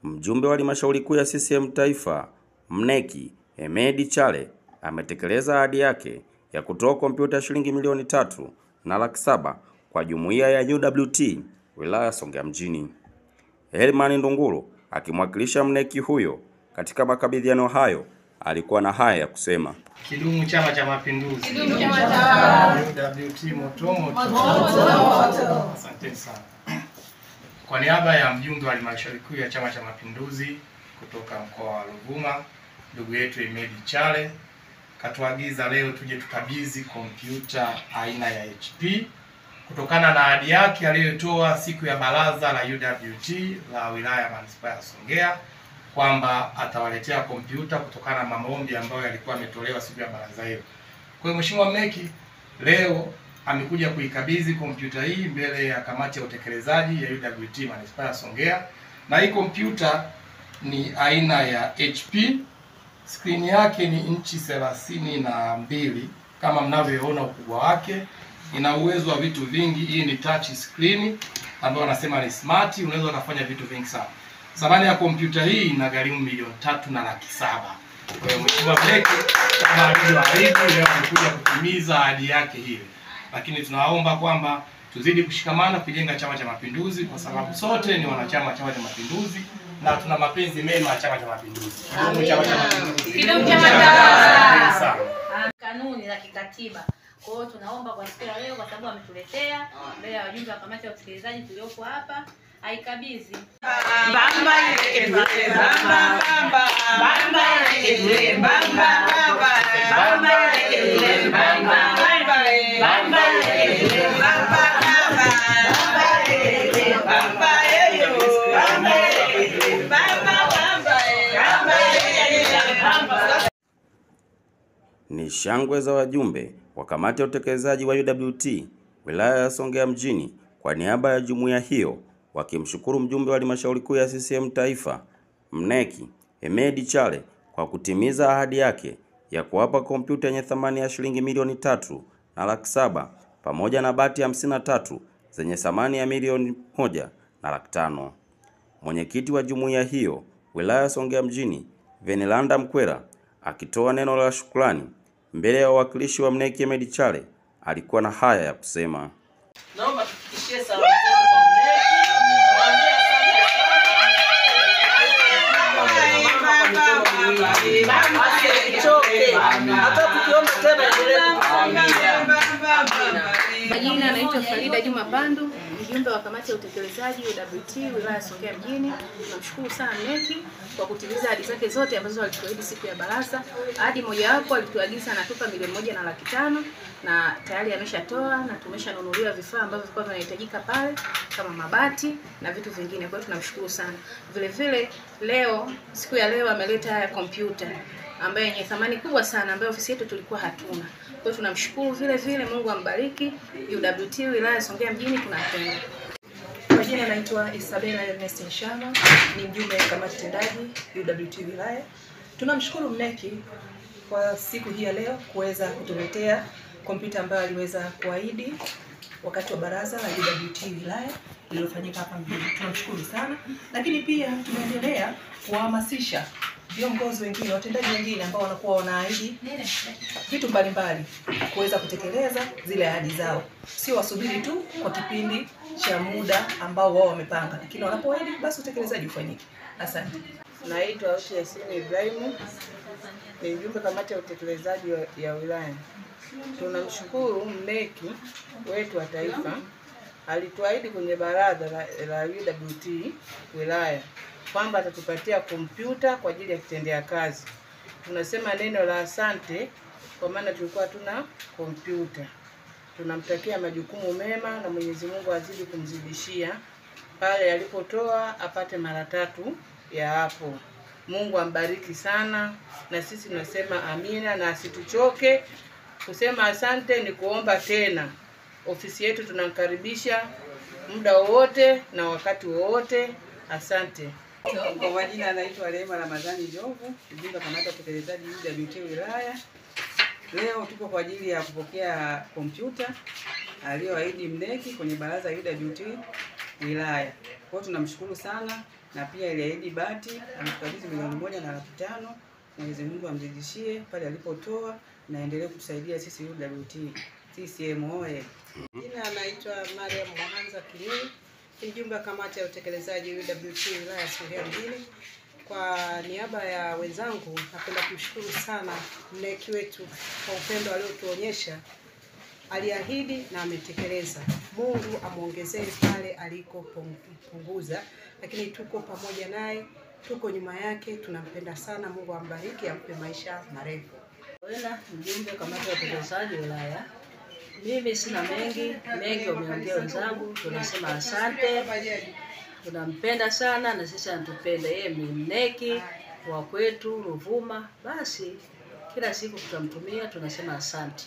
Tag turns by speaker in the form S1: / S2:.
S1: Mjumbe wa halmashauri kuu ya CCM Taifa, mneki, Hemedi Chale ametekeleza ahadi yake ya kutoa kompyuta shilingi milioni 3,700,000 kwa jumuiya ya UWT wilaya Songea mjini. Herman Ndunguru akimwakilisha mneki huyo katika makabidhiano hayo alikuwa na haya ya kusema.
S2: Kidumu Chama cha Mapinduzi.
S3: Kidumu Chama cha
S2: UWT moto moto. Asante sana. Kwa niaba ya mjumbe wa halmashauri kuu ya Chama cha Mapinduzi kutoka mkoa wa Ruvuma, ndugu yetu Hemedi Chale katuagiza leo tuje tukabidhi kompyuta aina ya HP kutokana na ahadi yake aliyotoa siku ya baraza la UWT la wilaya manispaa ya Songea kwamba atawaletea kompyuta kutokana na maombi ambayo yalikuwa yametolewa siku ya baraza hiyo. Kwa hiyo Mheshimiwa Mneki leo amekuja kuikabidhi kompyuta hii mbele ya kamati ya utekelezaji ya UWT manispaa ya Songea, na hii kompyuta ni aina ya HP. Skrini yake ni inchi 32 kama mnavyoona ukubwa wake. Ina uwezo wa vitu vingi. Hii ni touch screen ambayo wanasema ni smart, unaweza kufanya vitu vingi sana. Thamani ya kompyuta hii inagharimu milioni 3,700,000. Kwa hiyo Mheshimiwa Mneki kama alivyoahidi leo amekuja kutimiza ahadi yake hile. Lakini tunaomba kwamba tuzidi kushikamana kujenga Chama cha Mapinduzi kwa sababu sote ni wanachama wa Chama cha Mapinduzi na tuna mapenzi mema ya Chama cha Mapinduzi. Chama cha Mapinduzi.
S3: Kidumu Chama cha kanuni za kikatiba. Kwa hiyo tunaomba kwa siku ya leo kwa sababu ametuletea mbele ya wajumbe wa kamati ya utekelezaji tuliopo hapa aikabidhi.
S1: Ni shangwe za wajumbe wa kamati ya utekelezaji wa UWT wilaya ya Songea mjini kwa niaba ya jumuiya hiyo wakimshukuru mjumbe wa halmashauri kuu ya CCM Taifa, mneki, Hemedi Chale kwa kutimiza ahadi yake ya kuwapa kompyuta yenye thamani ya shilingi milioni 3,700,000 pamoja na bati 53 zenye thamani ya milioni 1,500,000. Mwenyekiti wa jumuiya hiyo wilaya ya Songea mjini, Venelanda Mkwera, akitoa neno la shukrani mbele ya wawakilishi wa mneki Hemedi Chale alikuwa na haya ya kusema.
S4: Naomba tufikishie salamu zetu kwa mneki. Mwambie asante sana. Asichoke. Hata tukiomba tena endelee kutuambia.
S5: Majina anaitwa Farida Juma Pandu, mjumbe wa kamati ya utekelezaji UWT wilaya ya Songea mjini. Tunamshukuru sana mneki kwa kutimiza ahadi zake zote ambazo alituahidi siku ya baraza. Ahadi moja wapo alituagiza anatupa milioni 1,500,000 na tayari ameshatoa na tumeshanunuliwa vifaa ambavyo vilikuwa vinahitajika pale kama mabati na vitu vingine. Kwa hiyo tunamshukuru sana. Vile vile leo, siku ya leo ameleta haya kompyuta ambayo yenye thamani kubwa sana ambayo ofisi yetu tulikuwa hatuna. Kwa hiyo tunamshukuru vile vile, Mungu ambariki. UWT wilaya ya Songea mjini tunapenda.
S6: Kwa jina naitwa Isabella Ernest Nshama, ni mjumbe wa kamati tendaji UWT wilaya. Tunamshukuru mneki kwa siku hii ya leo kuweza kutuletea kompyuta ambayo aliweza kuahidi wakati wa baraza la UWT wilaya lililofanyika hapa mjini. Tunamshukuru sana, lakini pia tunaendelea kuhamasisha viongozi wengine, watendaji wengine ambao wanakuwa wanaahidi vitu mbalimbali kuweza kutekeleza zile ahadi zao. Sio wasubiri tu kwa kipindi cha muda ambao wao wamepanga, lakini wanapoahidi basi utekelezaji ufanyike. Asante.
S4: Naitwa Yasini Ibrahim, ni mjumbe kamati ya utekelezaji ya wilaya. Tunamshukuru mneki wetu wa taifa, alituahidi kwenye baraza la UWT wilaya kwamba atatupatia kompyuta kwa ajili ya kitendea kazi. Tunasema neno la asante kwa maana tulikuwa tuna kompyuta. Tunamtakia majukumu mema na Mwenyezi Mungu azidi kumzidishia pale alipotoa apate mara 3 ya hapo. Mungu ambariki sana, na sisi tunasema amina na asituchoke kusema asante. Ni kuomba tena ofisi yetu tunamkaribisha muda wowote na wakati wowote. Asante.
S7: Kwa majina anaitwa Rehema Ramadhani Jovu, mjumbe wa kamati ya utekelezaji UWT wilaya. Leo tuko kwa ajili ya kupokea kompyuta aliyoahidi mneki kwenye baraza UWT wilaya. Kwa hiyo tunamshukuru sana, na pia aliahidi bati ametukabidhi milioni 1,500,000. Mwenyezi Mungu amzidishie pale alipotoa na endelee kutusaidia sisi UWT. CCM oye!
S8: Jina anaitwa Mariam Mwanza Kinyi, mjumbe wa kamati ya utekelezaji UWT wilaya ya Songea mjini. Kwa niaba ya wenzangu napenda kumshukuru sana mneki wetu kwa upendo aliotuonyesha. Aliahidi na ametekeleza. Mungu amuongezee pale alikopunguza, lakini tuko pamoja naye, tuko nyuma yake, tunampenda sana. Mungu ambariki, ampe maisha marefu.
S9: Wena mjumbe kamati ya utekelezaji wilaya. Mimi sina mengi wameongea wenzangu, tunasema asante. Tunampenda sana na sisi anatupenda. Yeye ni mneki wa kwetu Ruvuma, basi kila siku tutamtumia, tunasema asante.